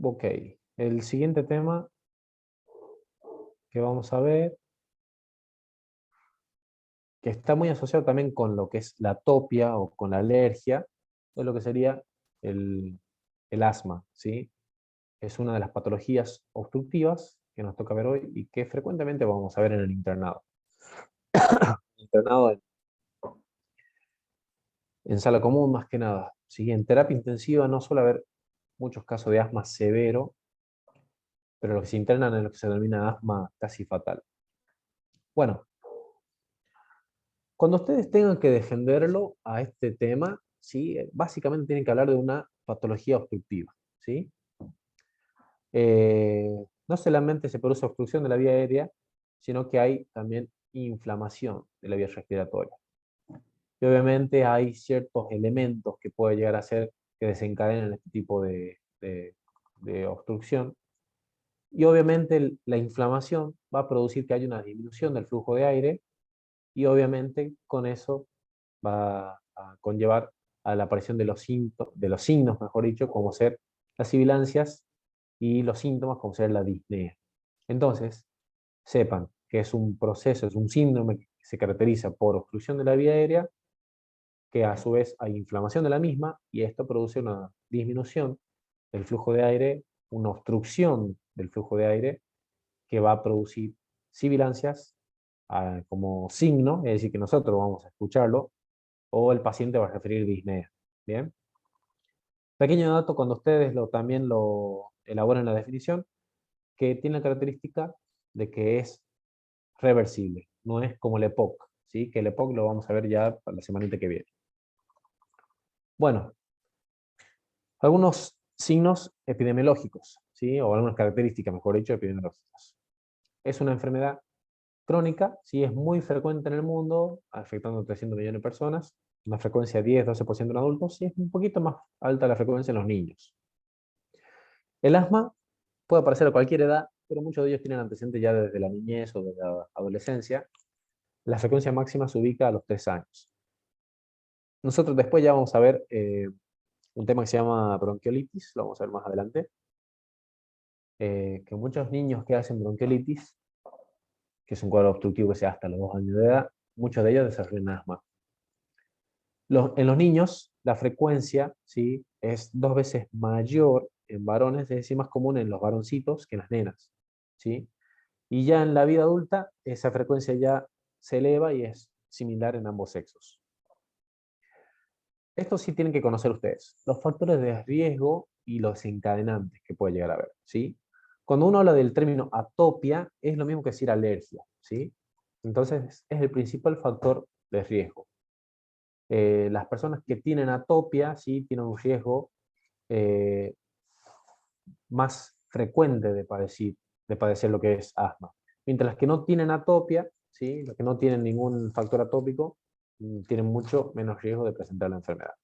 Ok, el siguiente tema que vamos a ver, que está muy asociado también con lo que es la atopia o con la alergia, es lo que sería el, el asma, ¿sí? Es una de las patologías obstructivas que nos toca ver hoy y que frecuentemente vamos a ver en el internado. Internado en sala común más que nada, ¿sí? En terapia intensiva no suele haber muchos casos de asma severo, pero los que se internan en lo que se denomina asma casi fatal. Bueno, cuando ustedes tengan que defenderlo a este tema, ¿sí? Básicamente tienen que hablar de una patología obstructiva, ¿sí? No solamente se produce obstrucción de la vía aérea, sino que hay también inflamación de la vía respiratoria. Y obviamente hay ciertos elementos que puede llegar a ser que desencadenen este tipo de obstrucción. Y obviamente la inflamación va a producir que haya una disminución del flujo de aire y obviamente con eso va a conllevar a la aparición de los signos, mejor dicho, como ser las sibilancias y los síntomas como ser la disnea. Entonces, sepan que es un proceso, es un síndrome que se caracteriza por obstrucción de la vía aérea, que a su vez hay inflamación de la misma y esto produce una disminución del flujo de aire, una obstrucción del flujo de aire que va a producir sibilancias como signo, es decir, que nosotros vamos a escucharlo, o el paciente va a referir disnea. Bien. Pequeño dato cuando ustedes también lo elaboran la definición, que tiene la característica de que es reversible, no es como el EPOC, ¿sí? Que el EPOC lo vamos a ver ya para la semanita que viene. Bueno, algunos signos epidemiológicos, ¿sí? O algunas características, mejor dicho, epidemiológicas. Es una enfermedad crónica, ¿sí? Es muy frecuente en el mundo, afectando a 300 millones de personas, una frecuencia de 10-12% en adultos, y es un poquito más alta la frecuencia en los niños. El asma puede aparecer a cualquier edad, pero muchos de ellos tienen antecedentes ya desde la niñez o de la adolescencia. La frecuencia máxima se ubica a los 3 años. Nosotros después ya vamos a ver un tema que se llama bronquiolitis, lo vamos a ver más adelante, que muchos niños que hacen bronquiolitis, que es un cuadro obstructivo que sea hasta los 2 años de edad, muchos de ellos desarrollan asma. En los niños, la frecuencia, ¿sí? Es 2 veces mayor en varones, es decir, más común en los varoncitos que en las nenas, ¿sí? Y ya en la vida adulta, esa frecuencia ya se eleva y es similar en ambos sexos. Esto sí tienen que conocer ustedes, los factores de riesgo y los desencadenantes que puede llegar a haber, ¿sí? Cuando uno habla del término atopia, es lo mismo que decir alergia, ¿sí? Entonces, es el principal factor de riesgo. Las personas que tienen atopia, ¿sí? Tienen un riesgo eh, más frecuente de padecer lo que es asma. Mientras las que no tienen atopia, ¿sí? Los que no tienen ningún factor atópico, tienen mucho menos riesgo de presentar la enfermedad.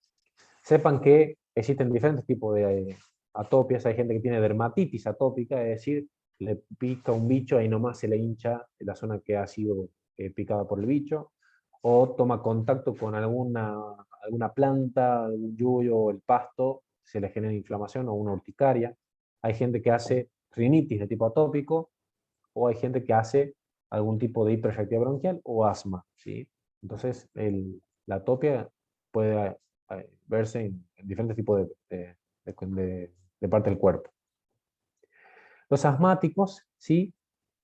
Sepan que existen diferentes tipos de atopias. Hay gente que tiene dermatitis atópica, es decir, le pica un bicho, ahí nomás se le hincha la zona que ha sido picada por el bicho, o toma contacto con alguna planta, algún yuyo o el pasto, se le genera inflamación o una urticaria. Hay gente que hace rinitis de tipo atópico, o hay gente que hace algún tipo de hiperreactividad bronquial o asma, ¿sí? Entonces, la atopia puede verse en diferentes tipos de parte del cuerpo. Los asmáticos, ¿sí?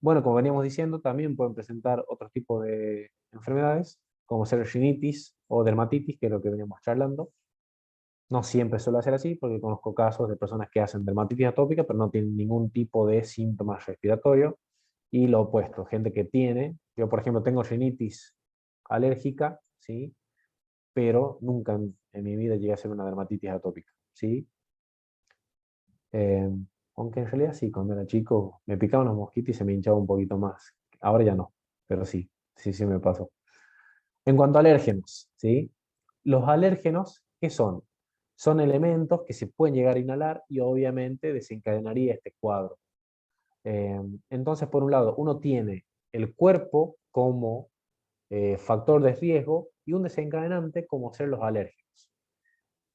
Bueno, como veníamos diciendo, también pueden presentar otros tipos de enfermedades, como ser rinitis o dermatitis, que es lo que veníamos charlando. No siempre suele ser así, porque conozco casos de personas que hacen dermatitis atópica, pero no tienen ningún tipo de síntomas respiratorios. Y lo opuesto, gente que tiene, yo por ejemplo tengo rinitis alérgica, ¿sí? Pero nunca en mi vida llegué a hacer una dermatitis atópica, ¿sí? Eh, Aunque en realidad sí, cuando era chico me picaban los mosquitos y se me hinchaba un poquito más. Ahora ya no, pero sí, sí me pasó. En cuanto a alérgenos, ¿sí? Los alérgenos, ¿qué son? Son elementos que se pueden llegar a inhalar y obviamente desencadenaría este cuadro. Entonces, por un lado, uno tiene el cuerpo como factor de riesgo y un desencadenante como ser los alérgenos.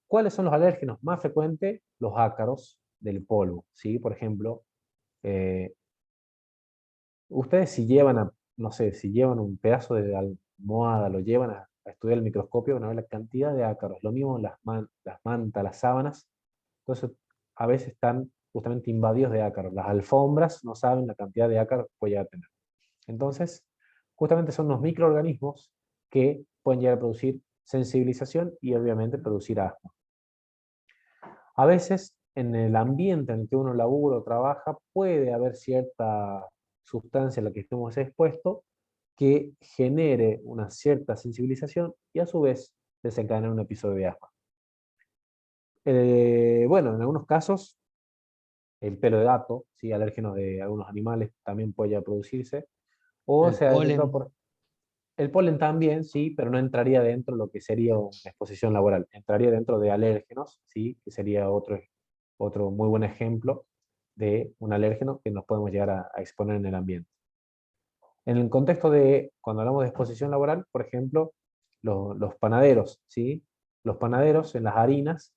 ¿Cuáles son los alérgenos más frecuentes? Los ácaros, del polvo, ¿sí? Por ejemplo, eh, ustedes si llevan no sé, si llevan un pedazo de almohada, lo llevan a estudiar el microscopio, van a ver la cantidad de ácaros. Lo mismo las mantas, las sábanas. Entonces, a veces están justamente invadidos de ácaros. Las alfombras no saben la cantidad de ácaros que puede llegar a tener. Entonces, justamente son los microorganismos que pueden llegar a producir sensibilización y obviamente producir asma. A veces, en el ambiente en el que uno labura o trabaja, puede haber cierta sustancia a la que estemos expuestos que genere una cierta sensibilización y a su vez desencadene un episodio de asma. Bueno, en algunos casos, el pelo de gato, ¿sí? Alérgenos de algunos animales también puede ya producirse, o El se ha detectado polen. por el polen también, sí, pero no entraría dentro de lo que sería una exposición laboral, entraría dentro de alérgenos, sí, que sería otro muy buen ejemplo de un alérgeno que nos podemos llegar a exponer en el ambiente. En el contexto de, cuando hablamos de exposición laboral, por ejemplo, los panaderos, ¿sí? Los panaderos en las harinas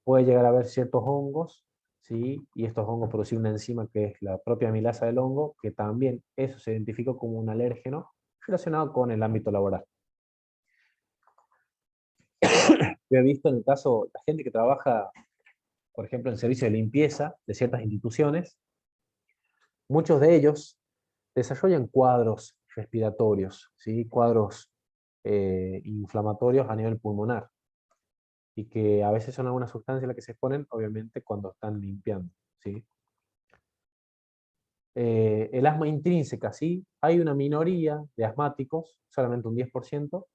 puede llegar a haber ciertos hongos, ¿sí? Y estos hongos producen una enzima que es la propia amilasa del hongo, que también eso se identificó como un alérgeno relacionado con el ámbito laboral. Yo he visto en el caso, la gente que trabaja, por ejemplo, en servicio de limpieza de ciertas instituciones, muchos de ellos desarrollan cuadros respiratorios, ¿sí? Cuadros inflamatorios a nivel pulmonar, y que a veces son algunas sustancias a las que se exponen, obviamente, cuando están limpiando, ¿sí? El asma intrínseca, sí, hay una minoría de asmáticos, solamente un 10%,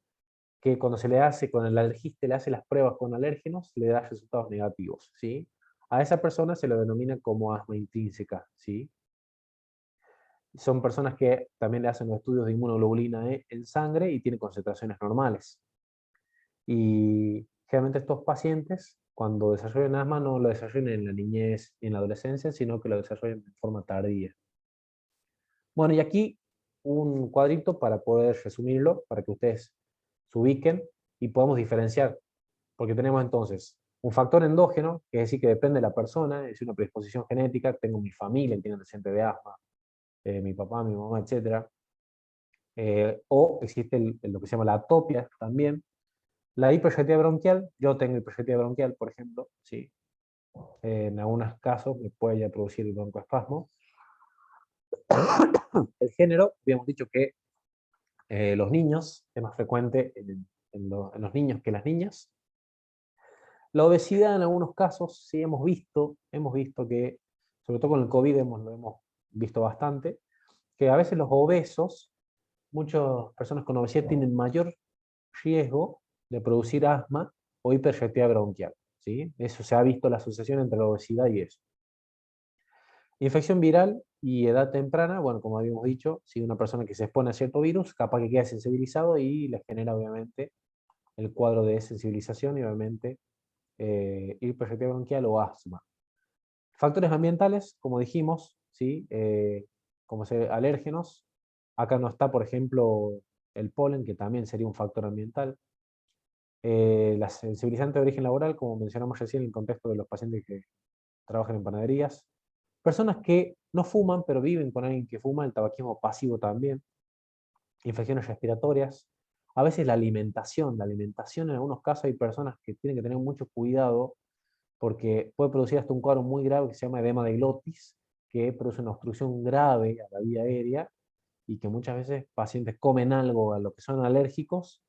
que cuando se le hace, con el alergista le hace las pruebas con alérgenos, le da resultados negativos, ¿sí? A esa persona se lo denomina como asma intrínseca, ¿sí? Son personas que también le hacen los estudios de inmunoglobulina E en sangre y tienen concentraciones normales. Y generalmente estos pacientes, cuando desarrollan asma, no lo desarrollan en la niñez ni en la adolescencia, sino que lo desarrollan de forma tardía. Bueno, y aquí un cuadrito para poder resumirlo, para que ustedes se ubiquen y podamos diferenciar, porque tenemos entonces un factor endógeno, que es decir, que depende de la persona, es una predisposición genética, tengo mi familia, tiene antecedentes de asma, mi papá, mi mamá, etcétera. O existe lo que se llama la atopia también. La hiperreactividad bronquial, yo tengo hiperreactividad bronquial, por ejemplo, ¿sí? En algunos casos me puede ya producir el broncoespasmo. El género, habíamos dicho que los niños, es más frecuente en los niños que las niñas. La obesidad en algunos casos, sí hemos visto que, sobre todo con el COVID lo hemos visto bastante, que a veces los obesos, muchas personas con obesidad tienen mayor riesgo de producir asma o hiperreactividad bronquial, ¿sí? Eso se ha visto la asociación entre la obesidad y eso. Infección viral y edad temprana, bueno, como habíamos dicho, si una persona que se expone a cierto virus, capaz que queda sensibilizado y le genera obviamente el cuadro de sensibilización y obviamente hiperreactividad bronquial o asma. Factores ambientales, como dijimos, ¿sí? Como alérgenos. Acá no está, por ejemplo, el polen, que también sería un factor ambiental. Las sensibilizantes de origen laboral, como mencionamos recién en el contexto de los pacientes que trabajan en panaderías. Personas que no fuman, pero viven con alguien que fuma, el tabaquismo pasivo también. Infecciones respiratorias. A veces la alimentación en algunos casos hay personas que tienen que tener mucho cuidado porque puede producir hasta un cuadro muy grave que se llama edema de glotis, que produce una obstrucción grave a la vía aérea y que muchas veces pacientes comen algo a lo que son alérgicos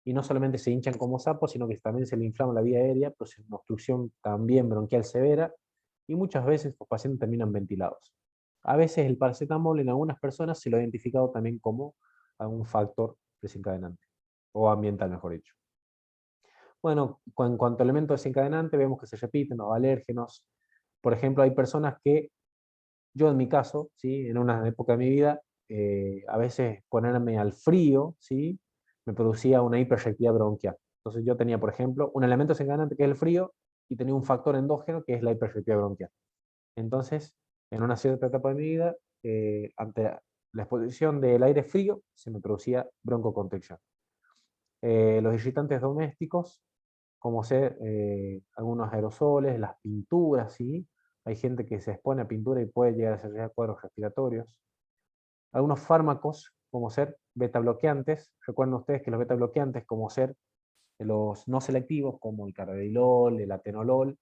y no solamente se hinchan como sapos, sino que también se le inflama la vía aérea, produce una obstrucción también bronquial severa y muchas veces los pacientes terminan ventilados. A veces el paracetamol en algunas personas se lo ha identificado también como un factor desencadenante, o ambiental mejor dicho. Bueno, en cuanto a elementos desencadenantes, vemos que se repiten los alérgenos. Por ejemplo, hay personas que, yo en mi caso, ¿sí? En una época de mi vida, a veces ponerme al frío, ¿sí? Me producía una hiperreactividad bronquial. Entonces yo tenía, por ejemplo, un elemento desencadenante que es el frío y tenía un factor endógeno que es la hiperreactividad bronquial. Entonces, en una cierta etapa de mi vida, ante la exposición del aire frío, se me producía broncoconstricción. Los irritantes domésticos, como ser algunos aerosoles, las pinturas, ¿sí? Hay gente que se expone a pintura y puede llegar a desarrollar cuadros respiratorios. Algunos fármacos, como ser beta bloqueantes, recuerden ustedes que los beta bloqueantes, como ser los no selectivos, como el carvedilol, el atenolol,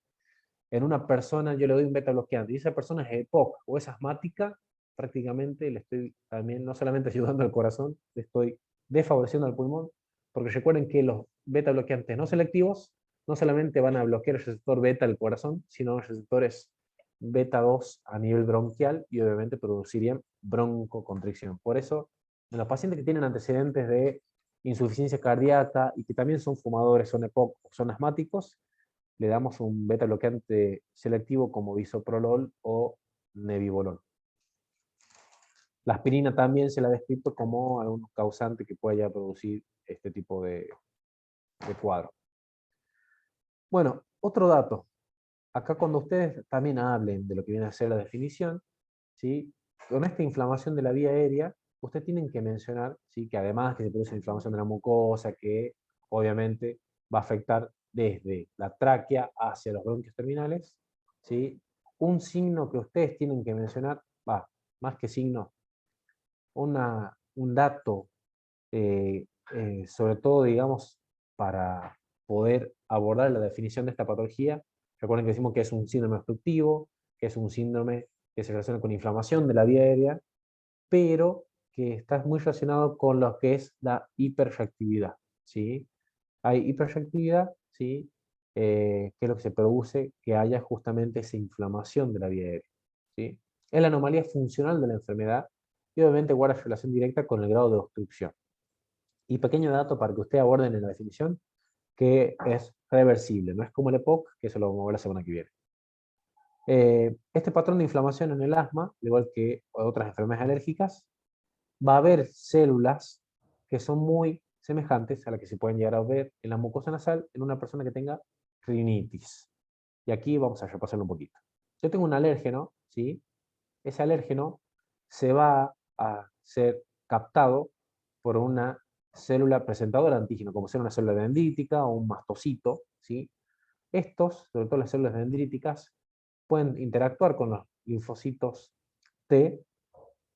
en una persona yo le doy un beta bloqueante y esa persona es EPOC o es asmática, prácticamente le estoy también no solamente ayudando al corazón, le estoy desfavoreciendo al pulmón, porque recuerden que los beta bloqueantes no selectivos no solamente van a bloquear el receptor beta del corazón, sino los receptores beta 2 a nivel bronquial y obviamente producirían broncoconstricción. Por eso, en los pacientes que tienen antecedentes de insuficiencia cardíaca y que también son fumadores, son EPOC o son asmáticos, le damos un beta bloqueante selectivo como bisoprolol o nebivolol. La aspirina también se la ha descrito como algún causante que pueda producir este tipo de cuadro. Bueno, otro dato. Acá cuando ustedes también hablen de lo que viene a ser la definición, ¿sí? Con esta inflamación de la vía aérea, ustedes tienen que mencionar, ¿sí?, que además que se produce inflamación de la mucosa, que obviamente va a afectar desde la tráquea hacia los bronquios terminales, ¿sí? Un signo que ustedes tienen que mencionar, más que signo, un dato, sobre todo, digamos, para poder abordar la definición de esta patología. Recuerden que decimos que es un síndrome obstructivo, que es un síndrome que se relaciona con inflamación de la vía aérea, pero que está muy relacionado con lo que es la hiperreactividad, ¿sí? Hay hiperreactividad, ¿sí? Que es lo que se produce que haya justamente esa inflamación de la vía aérea, ¿sí? Es la anomalía funcional de la enfermedad y obviamente guarda relación directa con el grado de obstrucción. Y pequeño dato para que ustedes aborden en la definición, que es reversible, no es como el EPOC, que eso lo vamos a ver la semana que viene. Este patrón de inflamación en el asma, al igual que otras enfermedades alérgicas, va a haber células que son muy semejantes a las que se pueden llegar a ver en la mucosa nasal en una persona que tenga rinitis. Y aquí vamos a repasarlo un poquito. Yo tengo un alérgeno, ¿sí? Ese alérgeno se va a ser captado por una célula presentadora de antígeno, como ser una célula dendrítica o un mastocito, ¿sí? Estos, sobre todo las células dendríticas, pueden interactuar con los linfocitos T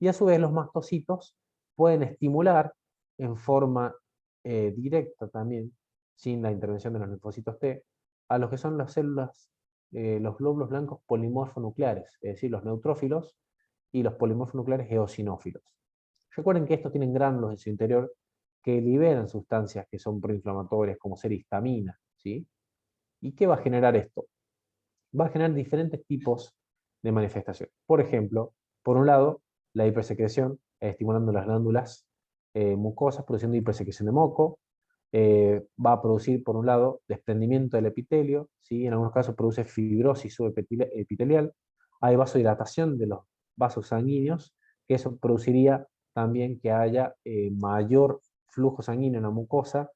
y a su vez los mastocitos pueden estimular en forma directa también, sin la intervención de los linfocitos T, a lo que son las células, los glóbulos blancos polimorfonucleares, es decir, los neutrófilos y los polimorfonucleares eosinófilos. Recuerden que estos tienen gránulos en su interior que liberan sustancias que son proinflamatorias, como ser histamina, ¿sí? ¿Y qué va a generar esto? Va a generar diferentes tipos de manifestaciones. Por ejemplo, por un lado, la hipersecreción, estimulando las glándulas mucosas, produciendo hipersecreción de moco. Va a producir, por un lado, desprendimiento del epitelio, ¿sí? En algunos casos produce fibrosis subepitelial. Hay vasodilatación de los vasos sanguíneos, que eso produciría también que haya mayor flujo sanguíneo en la mucosa,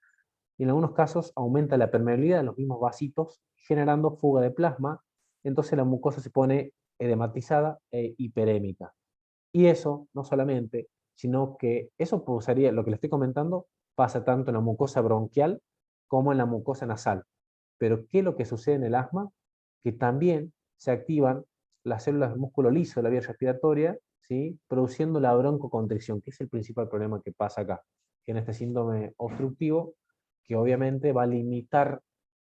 y en algunos casos aumenta la permeabilidad de los mismos vasitos, generando fuga de plasma, entonces la mucosa se pone edematizada e hiperémica. Y eso, no solamente, sino que eso pasaría, lo que le estoy comentando, pasa tanto en la mucosa bronquial como en la mucosa nasal. Pero ¿qué es lo que sucede en el asma? Que también se activan las células del músculo liso de la vía respiratoria, ¿sí?, produciendo la broncoconstricción, que es el principal problema que pasa acá, que en este síndrome obstructivo, que obviamente va a limitar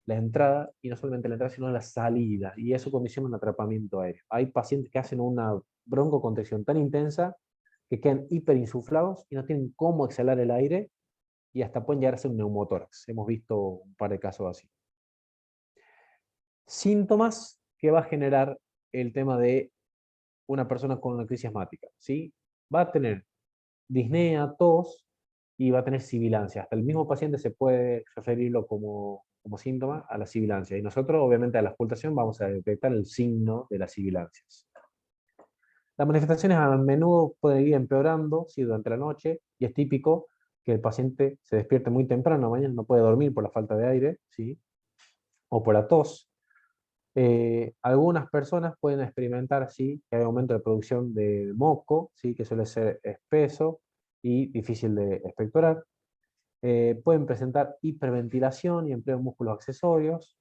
la entrada, y no solamente la entrada, sino la salida, y eso condiciona un atrapamiento aéreo. Hay pacientes que hacen una broncoconstricción tan intensa que quedan hiperinsuflados y no tienen cómo exhalar el aire y hasta pueden llegar a ser un neumotórax. Hemos visto un par de casos así. Síntomas que va a generar el tema de una persona con una crisis asmática, ¿sí? Va a tener disnea, tos y va a tener sibilancia. Hasta el mismo paciente se puede referirlo como síntoma a la sibilancia. Y nosotros, obviamente, a la auscultación vamos a detectar el signo de las sibilancias. Las manifestaciones a menudo pueden ir empeorando, ¿sí?, durante la noche, y es típico que el paciente se despierte muy temprano, mañana no puede dormir por la falta de aire, ¿sí?, o por la tos. Algunas personas pueden experimentar, ¿sí?, que hay aumento de producción de moco, ¿sí?, que suele ser espeso y difícil de expectorar. Pueden presentar hiperventilación y empleo de músculos accesorios,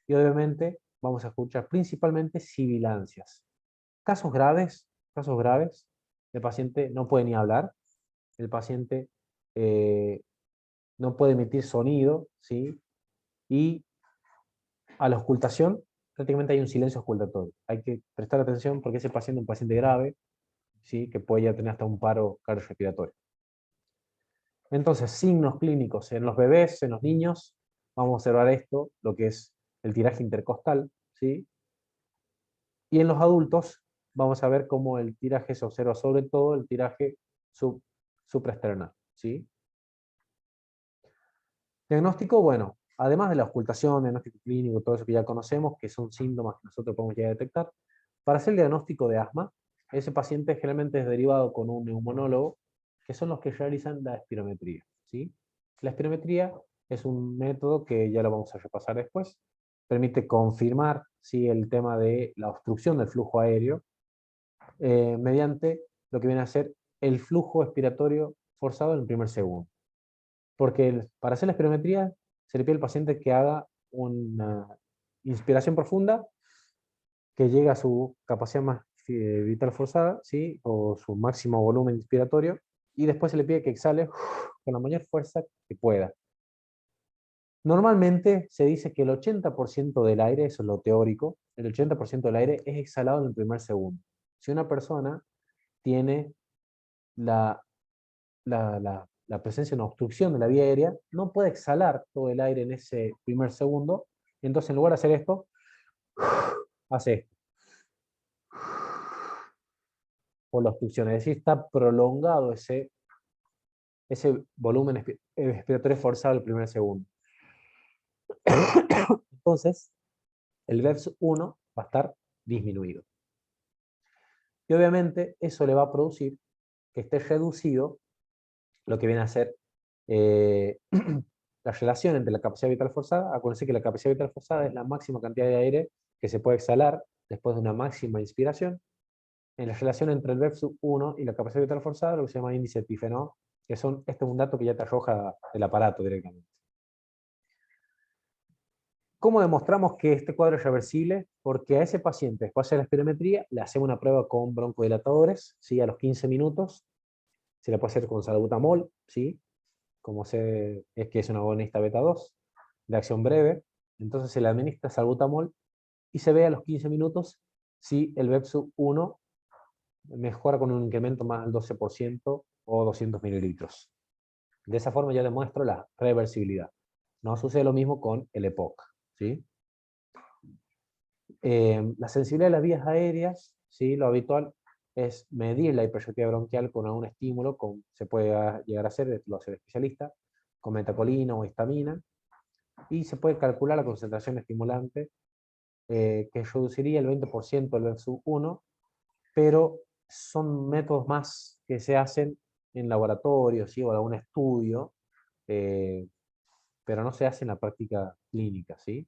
y obviamente vamos a escuchar principalmente sibilancias. Casos graves, el paciente no puede ni hablar, el paciente no puede emitir sonido, ¿sí? Y a la auscultación, prácticamente hay un silencio auscultatorio. Hay que prestar atención porque ese paciente es un paciente grave, ¿sí? Que puede ya tener hasta un paro cardiorrespiratorio. Entonces, signos clínicos en los bebés, en los niños, vamos a observar esto, lo que es el tiraje intercostal, ¿sí? Y en los adultos, vamos a ver cómo el tiraje se observa sobre todo el tiraje supraesternal, ¿sí? Diagnóstico, bueno, además de la ocultación, diagnóstico clínico, todo eso que ya conocemos, que son síntomas que nosotros podemos llegar a detectar, para hacer el diagnóstico de asma, ese paciente generalmente es derivado con un neumonólogo, que son los que realizan la espirometría, ¿sí? La espirometría es un método que ya lo vamos a repasar después, permite confirmar, ¿sí?, el tema de la obstrucción del flujo aéreo mediante lo que viene a ser el flujo expiratorio forzado en el primer segundo. Porque para hacer la espirometría se le pide al paciente que haga una inspiración profunda, que llegue a su capacidad más vital forzada, ¿sí? O su máximo volumen inspiratorio, y después se le pide que exhale con la mayor fuerza que pueda. Normalmente se dice que el 80% del aire, eso es lo teórico, el 80% del aire es exhalado en el primer segundo. Si una persona tiene la presencia de una obstrucción de la vía aérea, no puede exhalar todo el aire en ese primer segundo, entonces en lugar de hacer esto, hace esto, por la obstrucción, es decir, está prolongado ese volumen expiratorio forzado del primer segundo. Entonces, el VEPS 1 va a estar disminuido. Y obviamente eso le va a producir que esté reducido lo que viene a ser la relación entre la capacidad vital forzada. Acuérdense que la capacidad vital forzada es la máxima cantidad de aire que se puede exhalar después de una máxima inspiración. En la relación entre el VEPS 1 y la capacidad vital forzada, lo que se llama índice epífeno, que este es un dato que ya te arroja el aparato directamente. ¿Cómo demostramos que este cuadro es reversible? Porque a ese paciente, después de la espirometría, le hacemos una prueba con broncodilatadores, ¿sí? A los 15 minutos. Se le puede hacer con salbutamol, ¿sí? Como es que es un agonista beta 2, de acción breve. Entonces se le administra salbutamol y se ve a los 15 minutos si el VEPS 1 mejora con un incremento más del 12% o 200 mililitros. De esa forma ya demuestro la reversibilidad. No sucede lo mismo con el EPOC, ¿sí? La sensibilidad de las vías aéreas, ¿sí? Lo habitual es medir la hiperreactividad bronquial con algún estímulo, se puede llegar a hacer, lo hace el especialista, con metacolina o histamina, y se puede calcular la concentración estimulante, que reduciría el 20% del VEPS 1, pero son métodos más que se hacen en laboratorio, ¿sí? O en algún estudio, pero no se hace en la práctica clínica, ¿sí?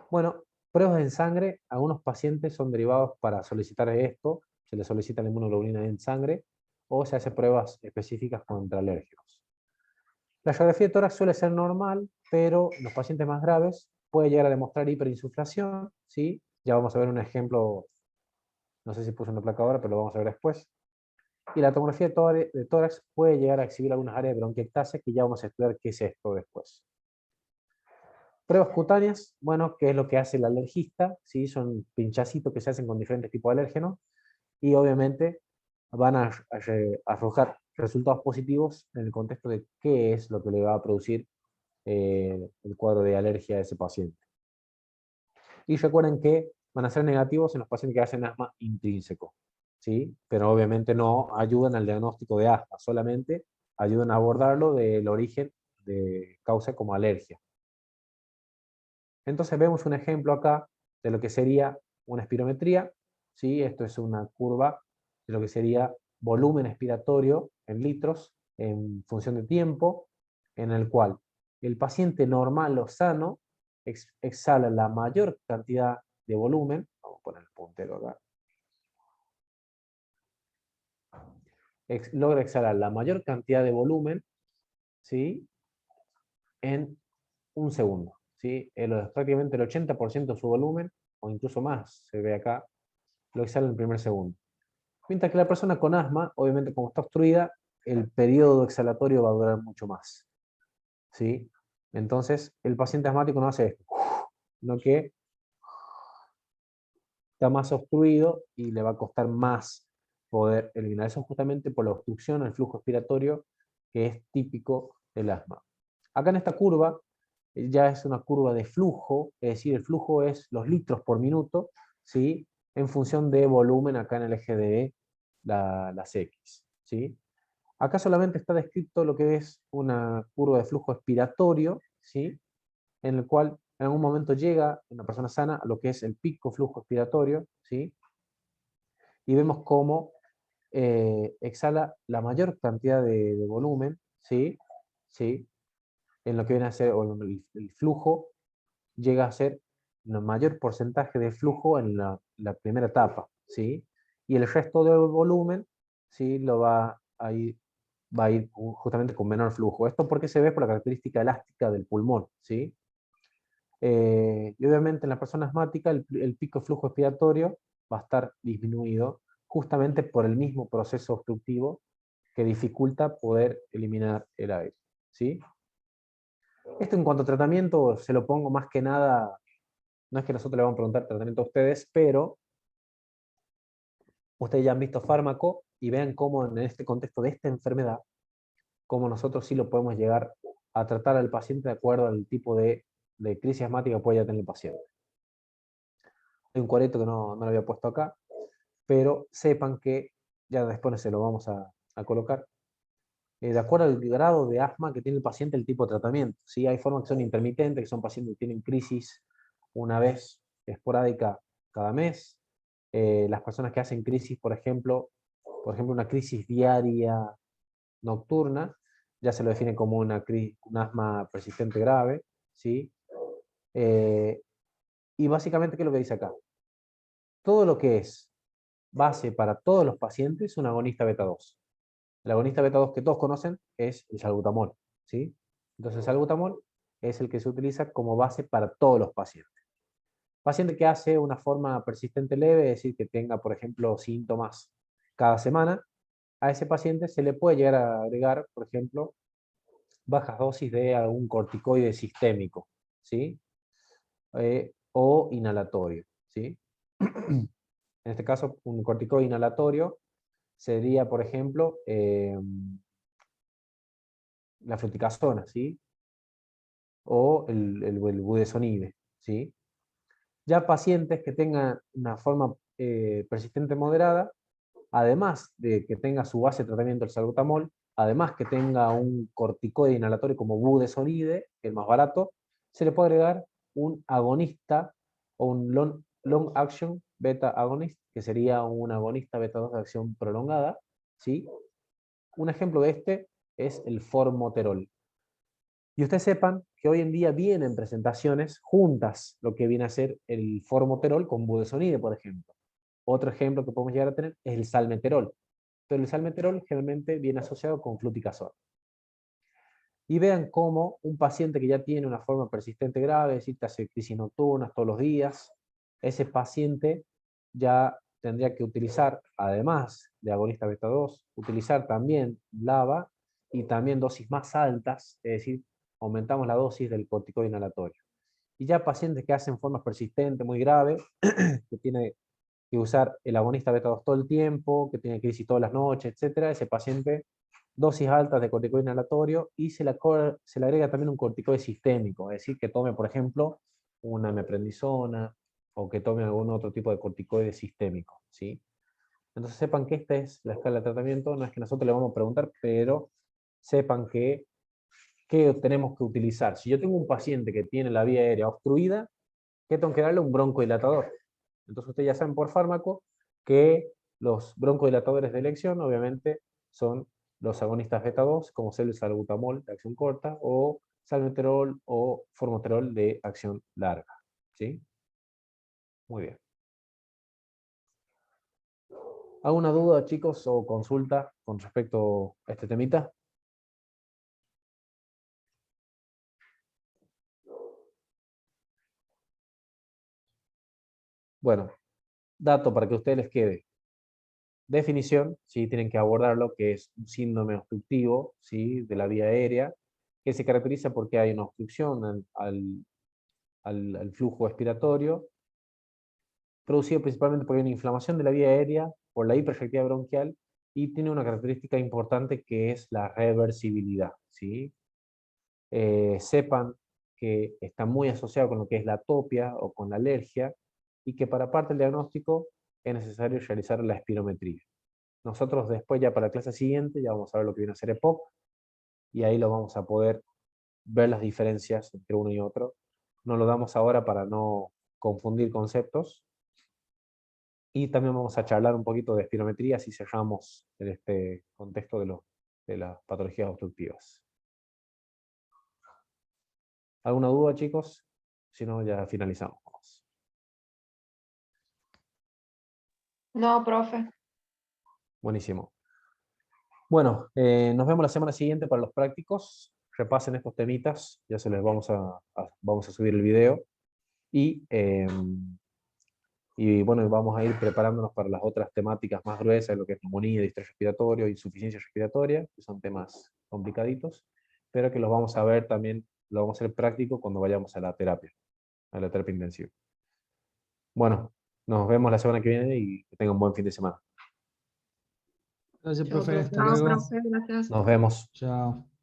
Bueno, pruebas en sangre, algunos pacientes son derivados para solicitar esto, se les solicita la inmunoglobulina en sangre, o se hace pruebas específicas contra alérgicos. La radiografía de tórax suele ser normal, pero en los pacientes más graves puede llegar a demostrar hiperinsuflación, ¿sí? Ya vamos a ver un ejemplo, no sé si puse una placa ahora, pero lo vamos a ver después. Y la tomografía de tórax puede llegar a exhibir algunas áreas de bronquiectasia, que ya vamos a estudiar qué es esto después. Pruebas cutáneas, bueno, ¿qué es lo que hace el alergista? ¿Sí? Son pinchacitos que se hacen con diferentes tipos de alérgenos y obviamente van a arrojar resultados positivos en el contexto de qué es lo que le va a producir el cuadro de alergia a ese paciente. Y recuerden que van a ser negativos en los pacientes que hacen asma intrínseco, ¿sí? Pero obviamente no ayudan al diagnóstico de asma, solamente ayudan a abordarlo del origen de causa como alergia. Entonces vemos un ejemplo acá de lo que sería una espirometría, ¿sí? Esto es una curva de lo que sería volumen expiratorio en litros en función de tiempo, en el cual el paciente normal o sano exhala la mayor cantidad de volumen, vamos a poner el puntero acá, logra exhalar la mayor cantidad de volumen, ¿sí? En un segundo. ¿sí? Prácticamente el 80% de su volumen, o incluso más, se ve acá, lo exhala en el primer segundo. Mientras que la persona con asma, obviamente como está obstruida, el periodo exhalatorio va a durar mucho más, ¿sí? Entonces, el paciente asmático no hace esto, sino que está más obstruido y le va a costar más poder eliminar. Eso justamente por la obstrucción al flujo respiratorio que es típico del asma. Acá en esta curva ya es una curva de flujo, es decir, el flujo es los litros por minuto, ¿sí? En función de volumen acá en el eje de las X, ¿sí? Acá solamente está descrito lo que es una curva de flujo expiratorio, ¿sí? En el cual en algún momento llega una persona sana a lo que es el pico flujo expiratorio, ¿sí? Y vemos cómo exhala la mayor cantidad de volumen, ¿sí? ¿Sí? En lo que viene a ser, o el flujo llega a ser un mayor porcentaje de flujo en la primera etapa, ¿sí? Y el resto del volumen, ¿sí? Va a ir justamente con menor flujo. Esto porque se ve por la característica elástica del pulmón, ¿sí? Y obviamente en la persona asmática el pico de flujo expiratorio va a estar disminuido justamente por el mismo proceso obstructivo que dificulta poder eliminar el aire, ¿sí? Esto en cuanto a tratamiento se lo pongo más que nada, no es que nosotros le vamos a preguntar tratamiento a ustedes, pero ustedes ya han visto fármaco y vean cómo en este contexto de esta enfermedad, cómo nosotros sí lo podemos llegar a tratar al paciente de acuerdo al tipo de crisis asmática que pueda tener el paciente. Hay un cuadrito que no lo había puesto acá, pero sepan que, ya después se lo vamos a colocar, de acuerdo al grado de asma que tiene el paciente, el tipo de tratamiento. ¿Sí? Hay formas que son intermitentes, que son pacientes que tienen crisis una vez esporádica cada mes. Las personas que hacen crisis, por ejemplo, una crisis diaria nocturna, ya se lo define como un asma persistente grave, ¿sí? Eh, y básicamente, ¿qué es lo que dice acá? Todo lo que es base para todos los pacientes es un agonista beta 2. El agonista beta 2 que todos conocen es el salbutamol, ¿sí? Entonces el salbutamol es el que se utiliza como base para todos los pacientes. Paciente que hace una forma persistente leve, es decir, que tenga, por ejemplo, síntomas cada semana, a ese paciente se le puede llegar a agregar, por ejemplo, bajas dosis de algún corticoide sistémico, ¿sí? O inhalatorio, ¿sí? En este caso, un corticoide inhalatorio sería, por ejemplo, la fluticasona, ¿sí? O el budesonide, ¿sí? Ya pacientes que tengan una forma persistente moderada, además de que tenga su base de tratamiento el salbutamol, además que tenga un corticoide inhalatorio como budesonide, el más barato, se le puede agregar un agonista o un long action beta agonist, que sería un agonista beta 2 de acción prolongada, ¿sí? Un ejemplo de este es el formoterol. Y ustedes sepan que hoy en día vienen presentaciones juntas, lo que viene a ser el formoterol con budesonide, por ejemplo. Otro ejemplo que podemos llegar a tener es el salmeterol. Pero el salmeterol generalmente viene asociado con fluticasona. Y vean cómo un paciente que ya tiene una forma persistente grave, es decir, que hace crisis nocturnas todos los días, ese paciente ya tendría que utilizar, además de agonista beta 2, utilizar también LABA y también dosis más altas, es decir, aumentamos la dosis del corticoide inhalatorio. Y ya pacientes que hacen formas persistentes muy graves, que tiene que usar el agonista beta 2 todo el tiempo, que tiene crisis todas las noches, etcétera, ese paciente dosis altas de corticoide inhalatorio y se le agrega también un corticoide sistémico, es decir, que tome, por ejemplo, una meprednisona o que tome algún otro tipo de corticoide sistémico, ¿sí? Entonces sepan que esta es la escala de tratamiento, no es que nosotros le vamos a preguntar, pero sepan que ¿qué tenemos que utilizar? Si yo tengo un paciente que tiene la vía aérea obstruida, ¿qué tengo que darle? Un broncodilatador. Entonces ustedes ya saben por fármaco que los broncodilatadores de elección, obviamente, son los agonistas beta 2, como ser el salbutamol de acción corta, o salmeterol o formoterol de acción larga. ¿Sí? Muy bien. ¿Alguna duda, chicos, o consulta con respecto a este temita? Bueno, dato para que a ustedes les quede. Definición, ¿sí? Tienen que abordar lo que es un síndrome obstructivo, ¿sí? De la vía aérea, que se caracteriza porque hay una obstrucción al flujo respiratorio, producido principalmente por una inflamación de la vía aérea, por la hiperreactividad bronquial, y tiene una característica importante que es la reversibilidad, ¿sí? Sepan que está muy asociado con lo que es la atopia o con la alergia, y que para parte del diagnóstico es necesario realizar la espirometría. Nosotros después, ya para la clase siguiente, ya vamos a ver lo que viene a ser EPOC, y ahí lo vamos a poder ver las diferencias entre uno y otro. No lo damos ahora para no confundir conceptos, y también vamos a charlar un poquito de espirometría si cerramos en este contexto de las patologías obstructivas. ¿Alguna duda, chicos? Si no, ya finalizamos. No, profe. Buenísimo. Bueno, nos vemos la semana siguiente para los prácticos. Repasen estos temitas, ya se les vamos a subir el video. Y bueno, vamos a ir preparándonos para las otras temáticas más gruesas, lo que es neumonía, distrés respiratorio, insuficiencia respiratoria, que son temas complicaditos, pero que los vamos a ver también, lo vamos a hacer práctico cuando vayamos a la terapia intensiva. Bueno, nos vemos la semana que viene y que tengan un buen fin de semana. Gracias, Chao, profe. profe. Hasta Chao, luego. profe. Gracias. Nos vemos. Chao.